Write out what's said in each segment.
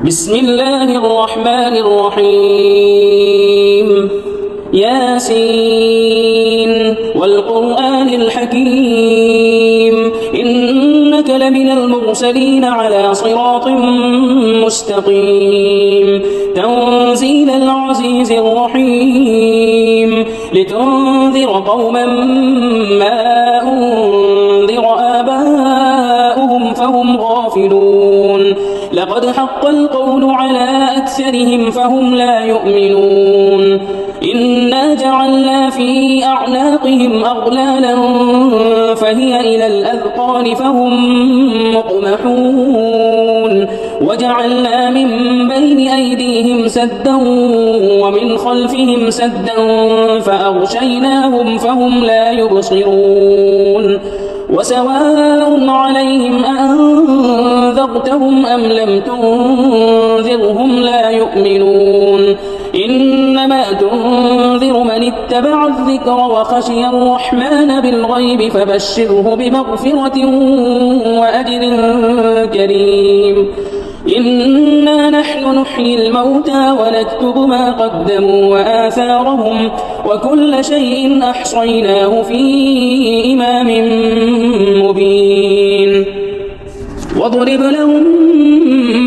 بسم الله الرحمن الرحيم ياسين والقرآن الحكيم إنك لمن المرسلين على صراط مستقيم تنزيل العزيز الرحيم لتنذر قوما ما أنذر آباؤهم فهم غافلون لقد حق القول على أكثرهم فهم لا يؤمنون إنا جعلنا في أعناقهم أغلالا فهي إلى الأذقان فهم مقمحون وجعلنا من بين أيديهم سدا ومن خلفهم سدا فأغشيناهم فهم لا يبصرون وسواء عليهم أنذرتهم أم لم تنذرهم لا يؤمنون إنما تنذر من اتبع الذكر وخشي الرحمن بالغيب فبشره بمغفرة وأجر كريم إنا نحن نحيي الموتى ونكتب ما قدموا وآثارهم وكل شيء أحصيناه في إمام مبين واضرب لهم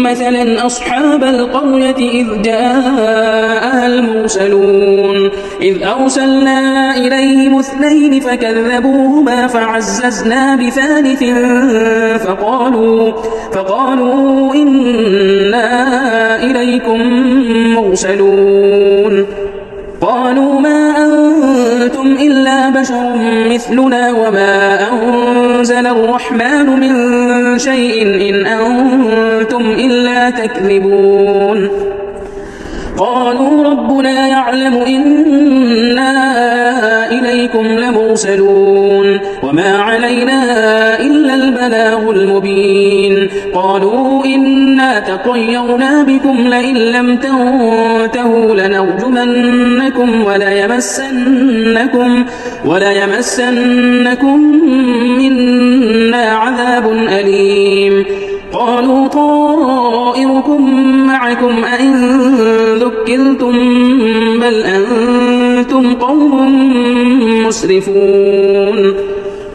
مثلا أصحاب القرية إذ جاءها المرسلون إذ أرسلنا إليهم اثنين فكذبوهما فعززنا بثالث فقالوا إنا إليكم مرسلون قالوا ما أنتم إلا بشر مثلنا وما أنزل الرحمن من شيء إن أنتم إلا تكذبون قالوا ربنا يعلم إنا إليكم لمرسلون وما علينا إلا البلاغ المبين قالوا إنا تطيرنا بكم لئن لم تنتهوا لنرجمنكم وليمسنكم منا عذاب أليم قالوا طائركم معكم أئن ذكرتم بل أنتم قوم مسرفون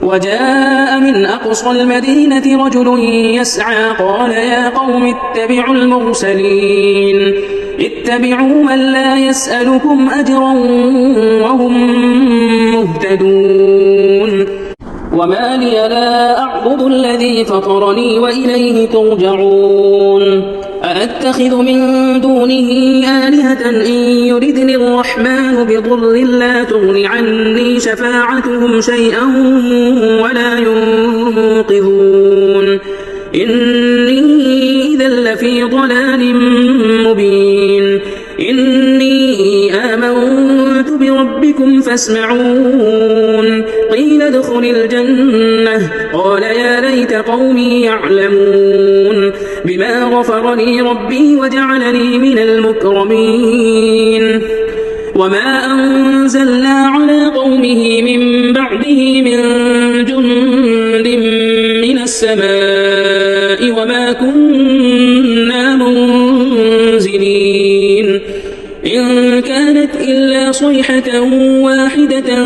وجاء من أقصى المدينة رجل يسعى قال يا قوم اتبعوا المرسلين اتبعوا من لا يسألكم أجرا وهم مهتدون وما لي لا أعبد الذي فطرني وإليه ترجعون أأتخذ من دونه آلهة إن يردني الرحمن بضر لا تغن عني شفاعتهم شيئا ولا ينقذون إني إذا لفي ضلال مبين إني آمنت بربكم فاسمعون قيل ادخل الجنة قال يا ليت قومي يعلمون بما غفر لي ربي وجعلني من المكرمين وما أنزلنا على قومه من بعده من جند من السماء وما كنا منزلين إن كانت إلا صيحة واحدة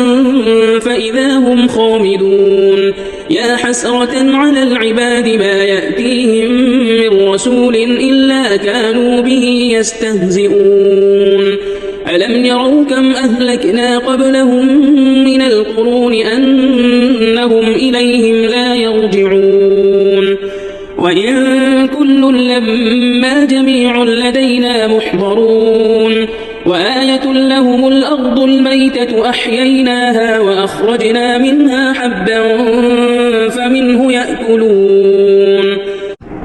فإذا هم خامدون يا حسرة على العباد ما يأتيهم من رسول إلا كانوا به يستهزئون ألم يروا كم أهلكنا قبلهم من القرون أنهم إليهم لا يرجعون وإن كل لما جميع لدينا محضرون وآية لهم الأرض الميتة أحييناها وأخرجنا منها حبا فمنه يأكلون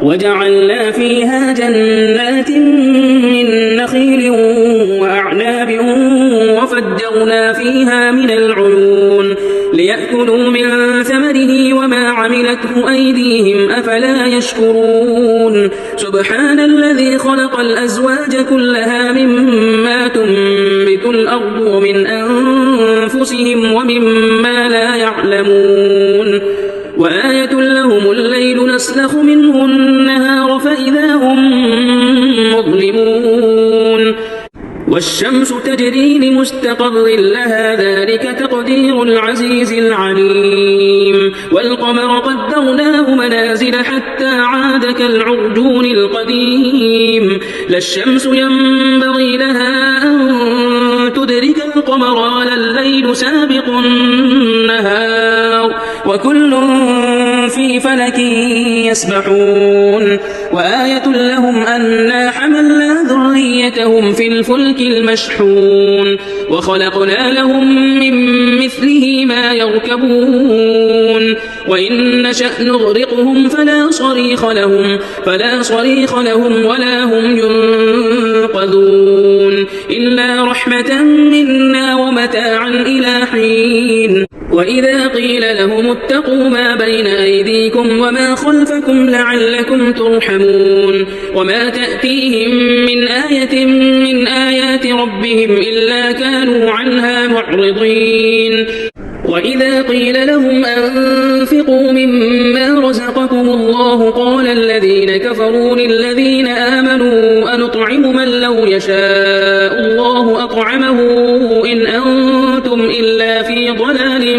وجعلنا فيها جنات من نخيل وأعناب وفجرنا فيها من العيون ليأكلوا من ثمره وما عملته أيديهم أفلا يشكرون سبحان الذي خلق الأزواج كلها مما تنبت الأرض ومن أنفسهم ومما لا يعلمون وآية لهم الليل نسلخ منه النهار فإذا هم يظلمون والشمس تجري لمستقر لها ذلك تقدير العزيز العليم والقمر قدرناه منازل حتى عاد كالعرجون القديم لا الشمس ينبغي لها أن تدرك القمر ولا الليل سابق النهار وكل في فلك يسبحون وآية لهم أنا حملنا ذريتهم في الفلك المشحون وخلقنا لهم من مثله ما يركبون وإن نشأ نغرقهم فلا صريخ لهم ولا هم ينقذون إلا رحمة منا ومتاعا إلى حين وإذا قيل لهم اتقوا ما بين أيديكم وما خلفكم لعلكم ترحمون وما تأتيهم من آية من آيات ربهم إلا كانوا عنها معرضين وإذا قيل لهم أنفقوا مما رزقكم الله قال الذين كفروا للذين آمنوا أنطعم من لو يشاء الله أطعمه إن أنتم إلا في ضلال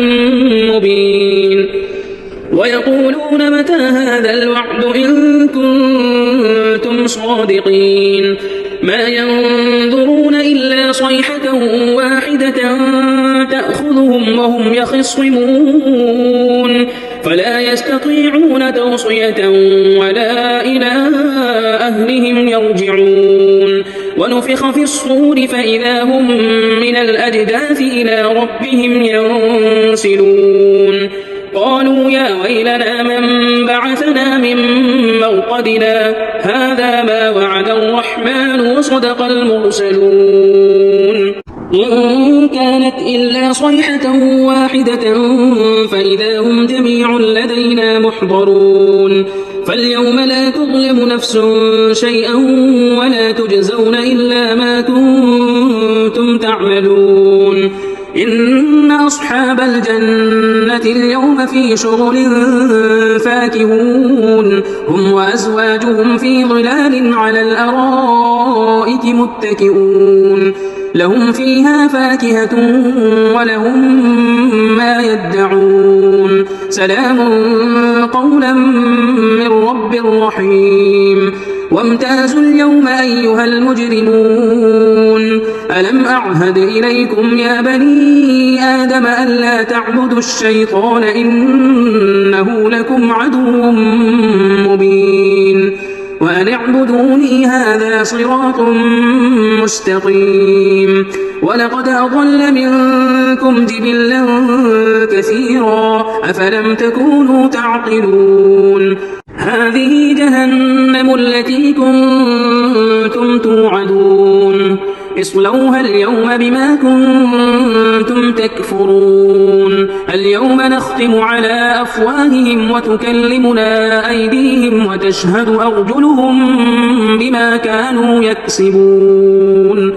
مبين ويقولون متى هذا الوعد إن كنتم صادقين ما ينظرون إلا صيحة واحدة تأخذهم وهم يخصمون فلا يستطيعون توصية ولا إلى أهلهم يرجعون ونفخ في الصور فإذا هم من الأجداث إلى ربهم ينسلون قالوا يا ويلنا من بعثنا من مرقدنا هذا ما وعد الرحمن وصدق المرسلون إن كانت إلا صيحة واحدة فإذا هم جميع لدينا محضرون فاليوم لا تظلم نفس شيئا ولا تجزون إلا ما كنتم تعملون إن أصحاب الجنة اليوم في شغل فاكهون هم وأزواجهم في ظلال على الأرائك متكئون لهم فيها فاكهة ولهم ما يدعون سلام قولا من رب رحيم وامتازوا اليوم أيها المجرمون ألم أعهد إليكم يا بني آدم ألا تعبدوا الشيطان إنه لكم عدو مبين وأن اعبدوني هذا صراط مستقيم ولقد أضل منكم جبلا كثيرا أفلم تكونوا تعقلون هذه جهنم التي كنتم توعدون اصلوها اليوم بما كنتم تكفرون اليوم نختم على أفواههم وتكلمنا أيديهم وتشهد أرجلهم بما كانوا يكسبون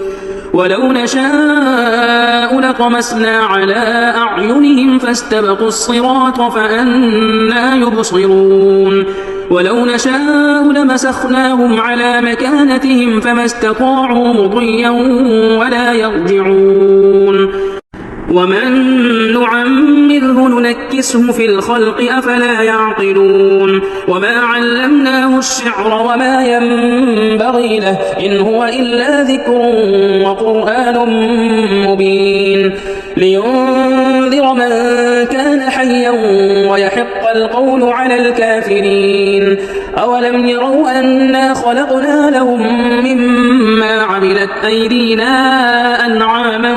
ولو نشاء لطمسنا على أعينهم فاستبقوا الصراط فأنى يبصرون ولو نشاء لمسخناهم على مكانتهم فما استطاعوا مضيا ولا يرجعون ومن نعمره ننكسه في الخلق أفلا يعقلون وما علمناه الشعر وما ينبغي له إن هو إلا ذكر وقرآن مبين لينذر من كان حيا ويحق القول على الكافرين أولم يروا أنا خلقنا لهم مما عملت أيدينا أنعاما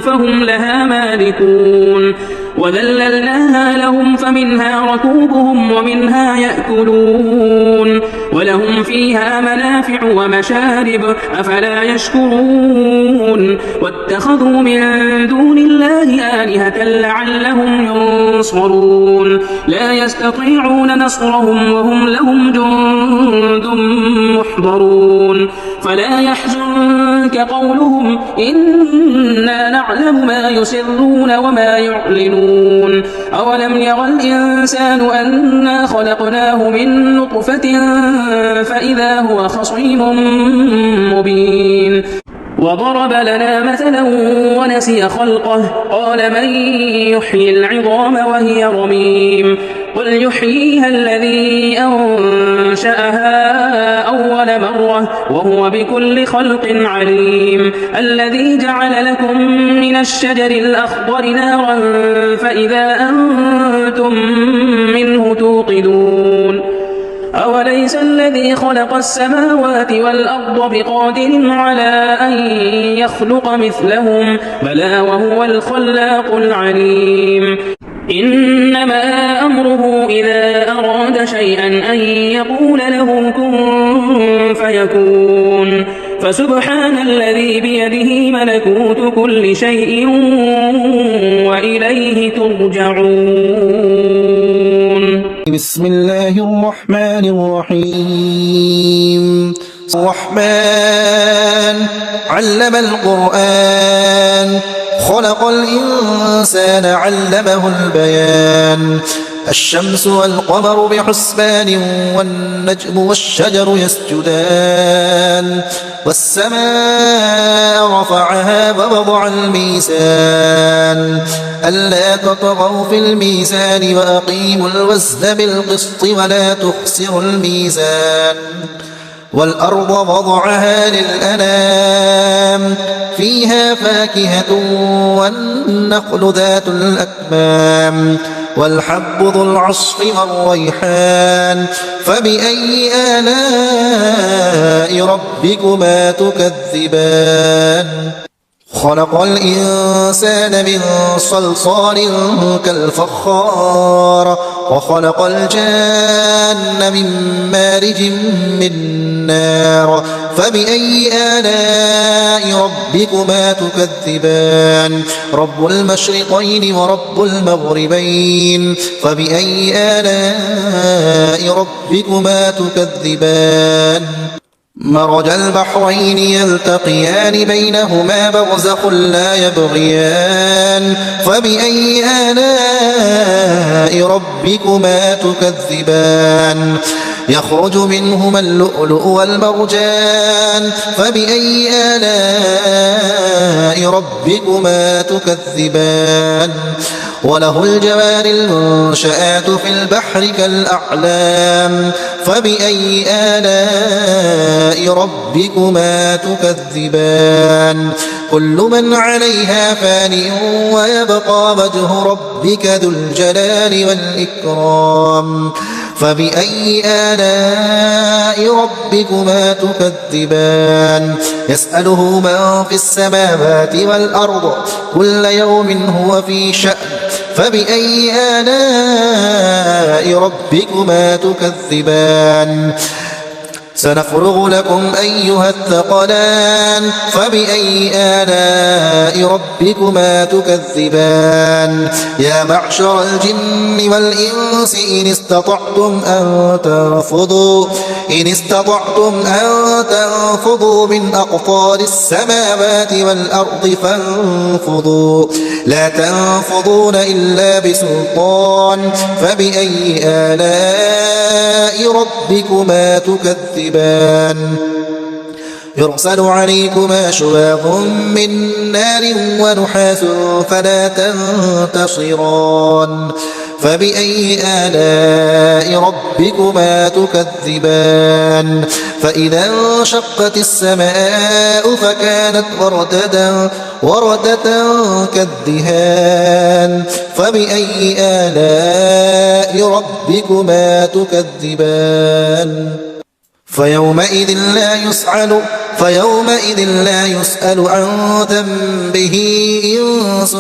فهم لها مالكون وذللناها لهم فمنها ركوبهم ومنها يأكلون ولهم فيها منافع ومشارب أفلا يشكرون واتخذوا من دون الله آلهة لعلهم ينصرون لا يستطيعون نصرهم وهم لهم جند محضرون فلا يحزنك قولهم إنا نعلم ما يسرون وما يعلنون أولم يرى الإنسان أنا خلقناه من نطفة فإذا هو خصيم مبين وضرب لنا مثلا ونسي خلقه قال من يحيي العظام وهي رميم قل يحييها الذي أنشأها أول مرة وهو بكل خلق عليم الذي جعل لكم من الشجر الأخضر نارا فإذا أنتم منه توقدون أوليس الذي خلق السماوات والأرض بقادر على أن يخلق مثلهم بلى وهو الخلاق العليم إنما أمره إذا أراد شيئا أن يقول له كن فيكون فسبحان الذي بيده ملكوت كل شيء وإليه ترجعون. بسم الله الرحمن الرحيم. الرحمن علم القرآن خلق الإنسان علمه البيان الشمس والقمر بحسبان والنجم والشجر يسجدان والسماء رفعها ووضع الميزان ألا تطغوا في الميزان وأقيموا الوزن بالقسط ولا تخسروا الميزان والأرض وضعها للأنام فيها فاكهة والنخل ذات الأكمام والحب ذو العصف والريحان فبأي آلاء ربكما تكذبان خلق الإنسان من صلصال كالفخار وخلق الجان من مارج من نار فبأي آلاء ربكما تكذبان رب المشرقين ورب المغربين فبأي آلاء ربكما تكذبان مرج البحرين يلتقيان بينهما برزخ لا يبغيان فبأي آلاء ربكما تكذبان يخرج منهما اللؤلؤ والمرجان فبأي آلاء ربكما تكذبان وله الجوار المنشآت في البحر كالأعلام فبأي آلاء ربكما تكذبان كل من عليها فان ويبقى وجه ربك ذو الجلال والإكرام فبأي آلاء ربكما تكذبان يسأله من في السماوات والأرض كل يوم هو في شأن فبأي آلاء ربكما تكذبان سنفرغ لكم أيها الثقلان فبأي آلاء ربكما تكذبان يا معشر الجن والإنس إن استطعتم أن تنفذوا من أقطار السماوات والأرض فانفذوا لا تنفذون إلا بسلطان فبأي آلاء ربكما تكذبان يرسل عليكما شواظ من نار ونحاس فلا تنتصران فبأي آلاء ربكما تكذبان فإذا انشقت السماء فكانت وردة كالدهان فبأي آلاء ربكما تكذبان فيومئذ لا يسأل عن ذنبه إنس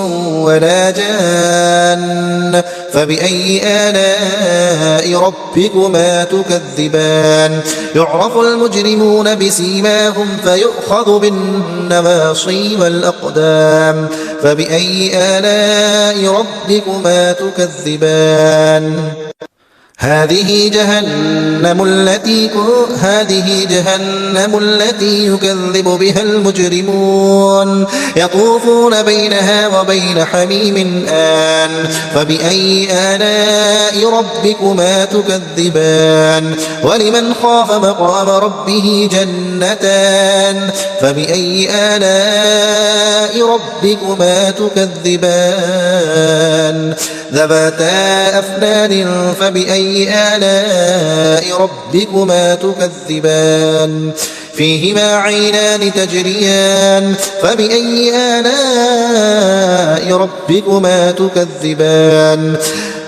ولا جان فبأي آلاء ربكما تكذبان يعرف المجرمون بسيماهم فيؤخذ بالنواصي والأقدام فبأي آلاء ربكما تكذبان هذه جهنم التي يكذب بها المجرمون يطوفون بينها وبين حميم آن فبأي آلاء ربكما تكذبان ولمن خاف مقام ربه جنتان فبأي آلاء ربكما تكذبان ذواتا أفنان فبأي آلاء ربكما تكذبان فيهما عينان تجريان فبأي آلاء ربكما تكذبان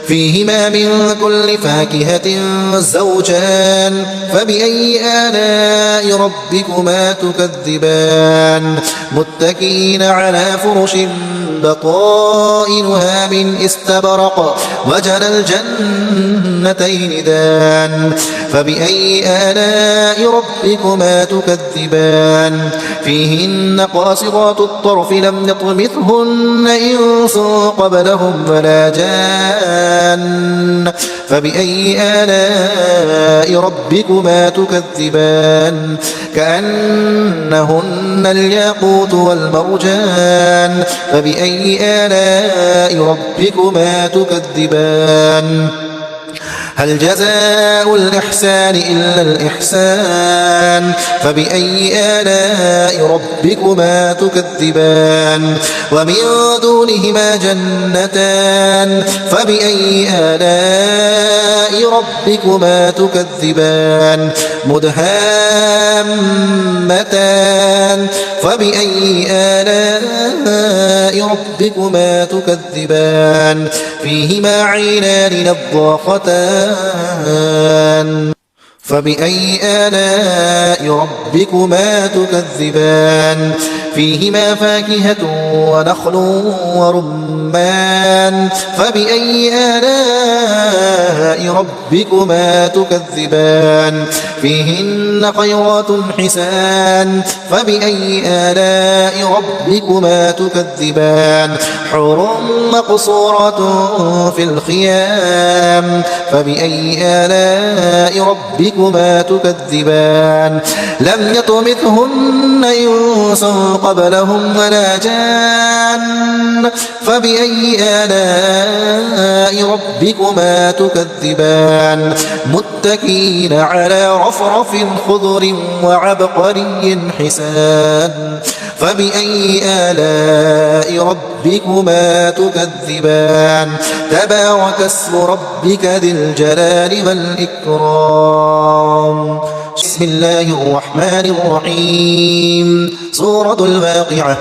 فيهما من كل فاكهة زوجان فبأي آلاء ربكما تكذبان متكئين على فرش بطائنها من استبرق وجنى الجنتين دان فبأي آلاء ربكما تكذبان فيهن قاصرات الطرف لم يطمثهن إنس قبلهم ولا جان فبأي آلاء ربكما تكذبان كأنهن الياقوت والمرجان فبأي آلاء ربكما تكذبان هل جزاء الإحسان إلا الإحسان فبأي آلاء ربكما تكذبان ومن دونهما جنتان فبأي آلاء ربكما تكذبان مدهامتان فبأي آلاء ربكما تكذبان فيهما عينان نضاختان فبأي آلاء ربكما تكذبان فيهما فاكهة ونخل ورمان فبأي آلاء ربكما تكذبان فيهن خيرات حسان فبأي آلاء ربكما تكذبان حور مقصورات في الخيام فبأي آلاء ربكما تكذبان لم يطمثهن إنس قبلهم ولا جان فبأي آلاء ربكما تكذبان متكئين على رفرف خضر وعبقري حسان فبأي آلاء ربكما تكذبان تبارك اسم ربك ذي الجلال والإكرام بسم الله الرحمن الرحيم سورة الواقعة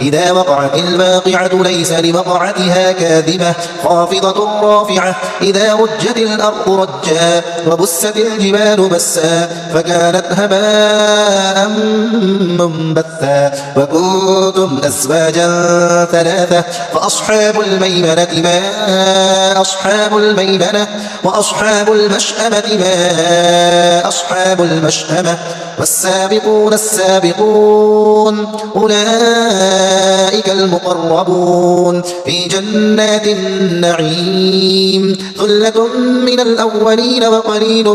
إذا وقعت الواقعة ليس لوقعتها كاذبة خافضة رافعة إذا رجت الأرض رجا وبست الجبال بسا فكانت هباء منبثا وكنتم أزواجا ثلاثة فأصحاب الميمنة ما أصحاب الميمنة وأصحاب المشأمة ما أصحاب المشأمة والسابقون السابقون أولئك المقربون في جنات النعيم ثلة من الأولين وقليل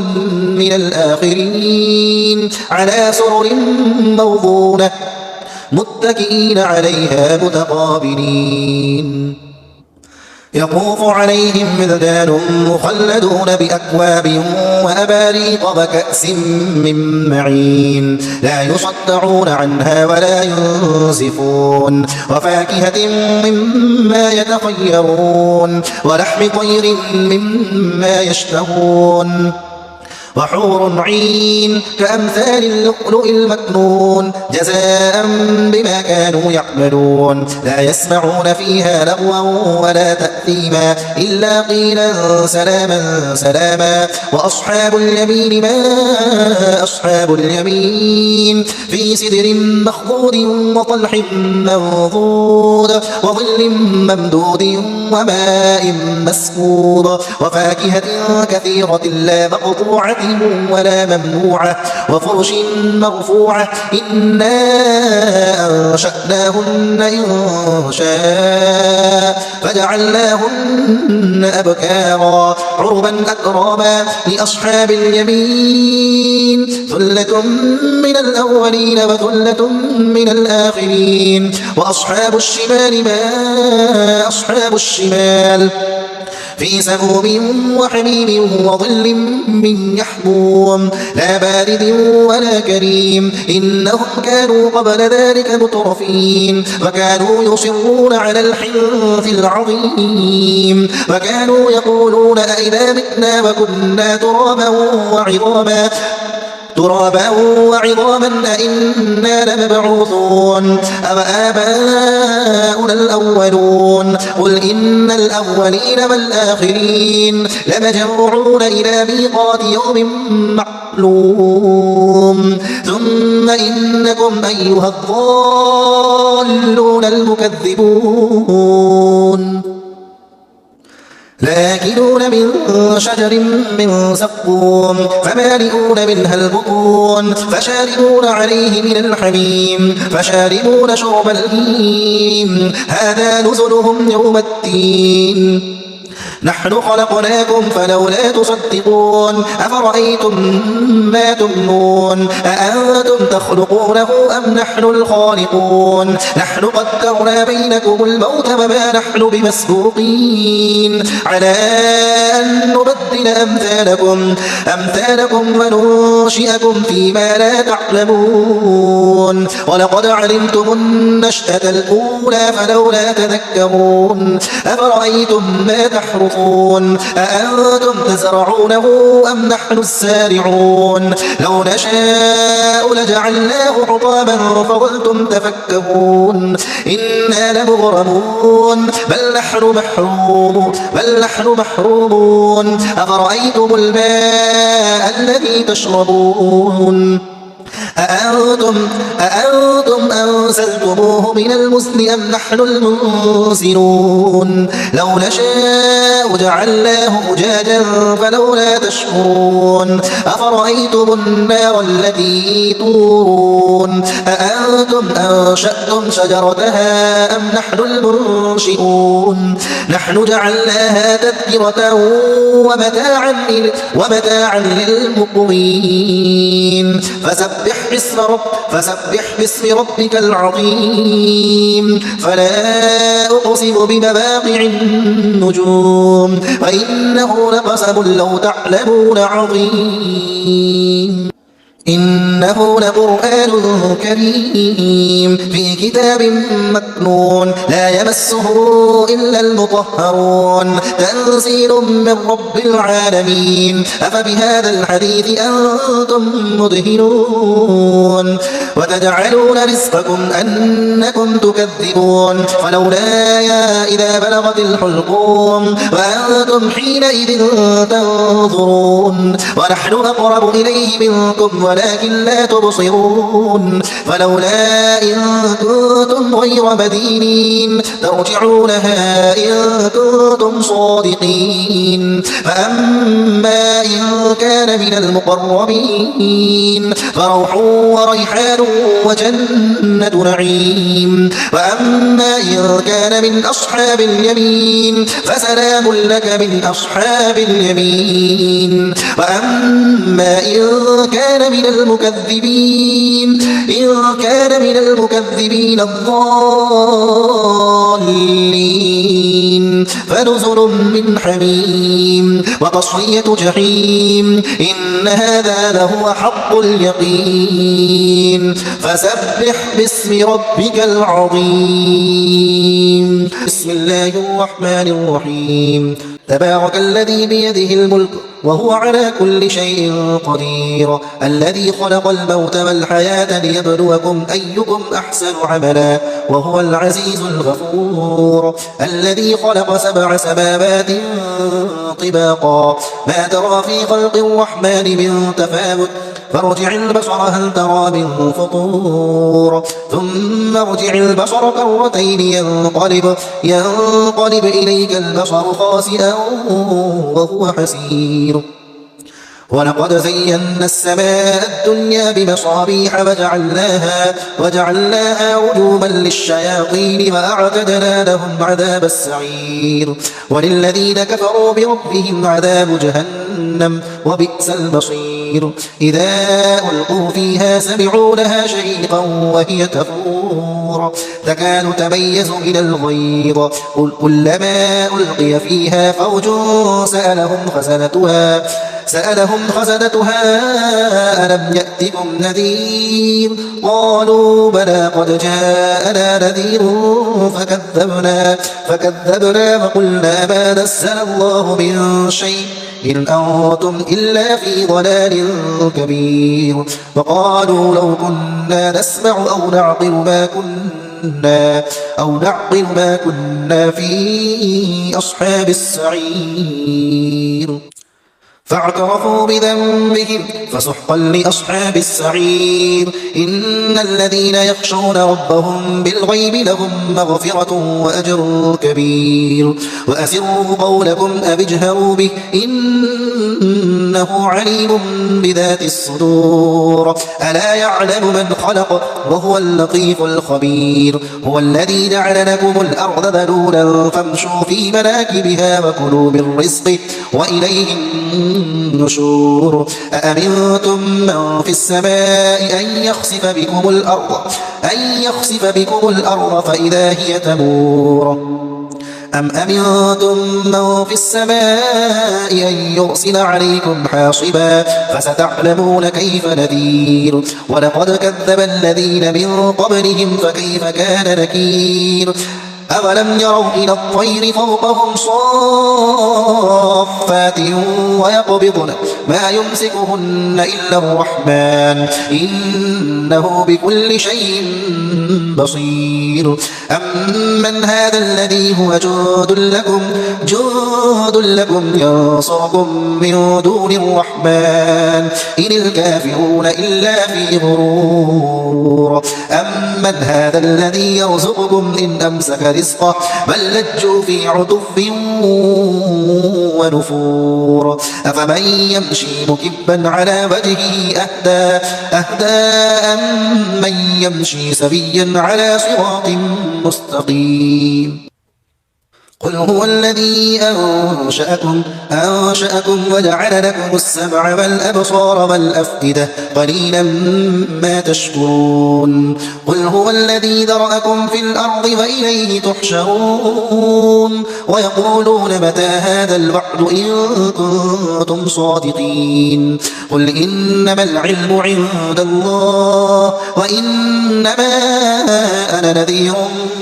من الآخرين على سرر موضونة متكئين عليها متقابلين يطوف عليهم ولدان مخلدون بأكواب وأباريق وكأس من معين لا يصدعون عنها ولا ينزفون وفاكهة مما يتخيرون ولحم طير مما يشتهون وحور عين كأمثال اللؤلؤ المكنون جزاء بما كانوا يعملون لا يسمعون فيها لغوا ولا تأثيما إلا قيلا سلاما سلاما وأصحاب اليمين ما أصحاب اليمين في سدر مخضود وطلح منضود وظل ممدود وماء مسكوب وفاكهة كثيرة لا مقطوعة عليهم ولا ممنوعة وفرش مرفوعة إنا أنشأناهن إن شاء فجعلناهن أبكارا عربا أترابا لأصحاب اليمين ثلة من الأولين وثلة من الآخرين وأصحاب الشمال ما أصحاب الشمال في سموم وحميم وظل من يحموم لا بارد ولا كريم إنهم كانوا قبل ذلك مترفين وكانوا يصرون على الحنث العظيم وكانوا يقولون أئذا متنا وكنا ترابا وعظاما أئنا لمبعوثون أوآباؤنا الأولون قل إن الأولين والآخرين لمجموعون إلى ميقات يوم معلوم ثم إنكم أيها الضالون المكذبون لآكلون من شجر من زقوم فمالئون منها البطون فشاربون عليه من الحميم فشاربون شرب الهيم هذا نزلهم يوم الدين نحن خلقناكم فلولا تصدقون أفرأيتم ما تمنون أأنتم تخلقونه أم نحن الخالقون نحن قدرنا بينكم الموت وما نحن بمسبوقين على أن نبدل أمثالكم وننشئكم فيما لا تعلمون ولقد علمتم النشأة الأولى فلولا تذكرون أفرأيتم ما تحرثون أأنتم تزرعونه أم نحن الزارعون لو نشاء لجعلناه حطاما فظلتم تفكهون إنا لمغرمون بل نحن محرومون أفرأيتم الماء الذي تشربون أأنتم أنزلتموه من المزن أم نحن المنزلون لو نشاء جعلناه أجاجا فلولا تشكرون أفرأيتم النار التي تورون أأنتم أنشأتم شجرتها أم نحن المنشئون نحن جعلناها تذكرة ومتاعا للمقوين فسبح باسم ربك العظيم فلا أقسم بمواقع النجوم وإنه لقسم لو تعلمون عظيم إنه لقرآن كريم في كتاب مكنون لا يمسه إلا المطهرون تنزيل من رب العالمين أفبهذا الحديث أنتم مدهنون وتجعلون رزقكم أنكم تكذبون فلولا إذا بلغت الحلقوم وأنتم حينئذ تنظرون ونحن أقرب إليه منكم ولكن لا تبصرون فلولا إن كنتم غير مدينين ترجعونها إن كنتم صادقين فأما إن كان من المقربين فروح وريحان وجنة نعيم وأما إن كان من أصحاب اليمين فسلام لك من أصحاب اليمين وأما إن كان من المكذبين الضالين فنزل من حميم وتصلية جحيم إن هذا لهو حق اليقين فسبح باسم ربك العظيم بسم الله الرحمن الرحيم تبارك الذي بيده الملك وهو على كل شيء قدير الذي خلق الموت والحياة ليبلوكم أيكم أحسن عملا وهو العزيز الغفور الذي خلق 7 سماوات طباقا ما ترى في خلق الرحمن من تفاوت فارجع البصر هل ترى من فطور ثم ارجع البصر كرتين ينقلب إليك البصر خاسئا وهو حسير ولقد زينا السماء الدنيا بمصابيح وجعلناها رجوما للشياطين وأعتدنا لهم عذاب السعير وللذين كفروا بربهم عذاب جهنم وبئس المصير إذا ألقوا فيها سمعوا لها شهيقا وهي تفور تكاد تميز من الغيظ كلما ألقي فيها فوج سألهم خزنتها ألم يأتكم نذير قالوا بلى قد جاءنا نذير فكذبنا وقلنا ما نزل الله من شيء إن أنتم إلا في ضلال كبير وقالوا لو كنا نسمع أو نعقل ما كنا في أصحاب السعير فاعترفوا بذنبهم فسحقا لأصحاب السعير إن الذين يخشون ربهم بالغيب لهم مغفرة وأجر كبير وأسروا قولكم أو اجهروا به إنه عليم بذات الصدور ألا يعلم من خلق وهو اللطيف الخبير هو الذي جعل لكم الأرض ذلولا فامشوا في مناكبها وكلوا من رزقه وإليه النشور أأمنتم من في السماء أن يخسف بكم الأرض فإذا هي تمور أم أمنتم من في السماء أن يرسل عليكم حاصبا فستعلمون كيف نذير ولقد كذب الذين من قبلهم فكيف كان نكير أولم يروا إلى الطير فوقهم صافات ويقبضن ما يمسكهن إلا الرحمن إنه بكل شيء بصير أمن هذا الذي هو جند لكم ينصركم من دون الرحمن إن الكافرون إلا في غرور أمن هذا الذي يرزقكم إن أمسك رزقه بل لجوا في عتب ونفور أفمن يمشي مكبا على وجهه أهدى أمن يمشي سويا على صراط مستقيم قل هو الذي أنشأكم وجعل لكم السمع والأبصار والأفئدة قليلا ما تشكرون قل هو الذي ذرأكم في الأرض وإليه تحشرون ويقولون متى هذا الوعد إن كنتم صادقين قل إنما العلم عند الله وإنما أنا نذير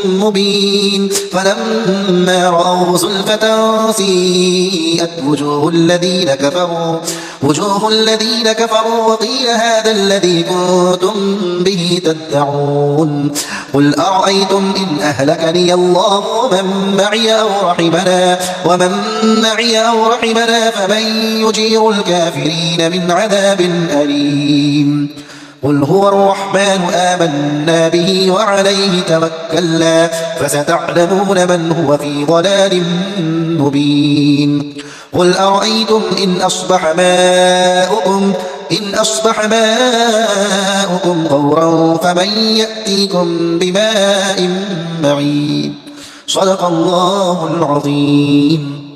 مبين فلما رأوا زلفة سيئت وجوه الذين كفروا وقيل هذا الذي كنتم به تدعون قل أرأيتم إن أهلكني الله ومن معي أو رحمنا فمن يجير الكافرين من عذاب أليم قل هو الرحمن آمنا به وعليه توكلنا فستعلمون من هو في ضلال مبين قل أرأيتم إن أصبح ماؤكم غورا فمن يأتيكم بماء معين صدق الله العظيم.